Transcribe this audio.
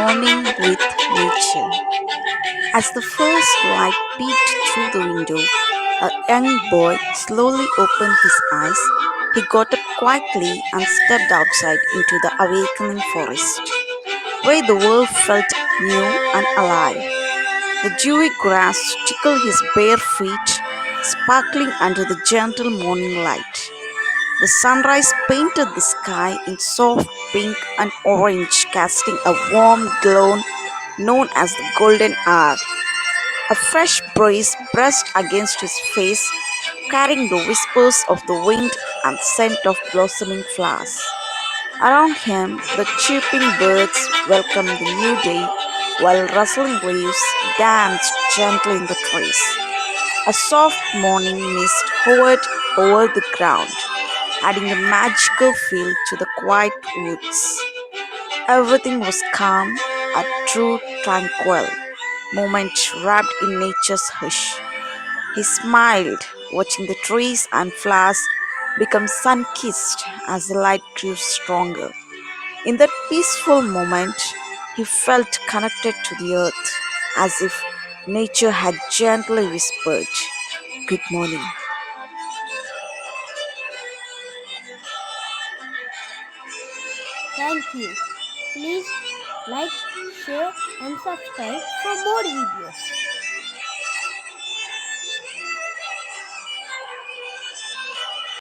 morning with nature. As the first light peeked through the window, a young boy slowly opened his eyes. He got up quietly and stepped outside into the awakening forest, where the world felt new and alive. The dewy grass tickled his bare feet, sparkling under the gentle morning light. The sunrise painted the sky in soft pink and orange, casting a warm glow known as the golden hour. A fresh breeze brushed against his face, carrying the whispers of the wind and scent of blossoming flowers. Around him, the chirping birds welcomed the new day, while rustling leaves danced gently in the trees. A soft morning mist hovered over the ground, adding a magical feel to the quiet woods. Everything was calm, a true tranquil moment wrapped in nature's hush. He smiled, watching the trees and flowers become sun kissed as the light grew stronger. In that peaceful moment, he felt connected to the earth, as if nature had gently whispered, "Good morning." Thank you. Please like, share, and subscribe for more videos.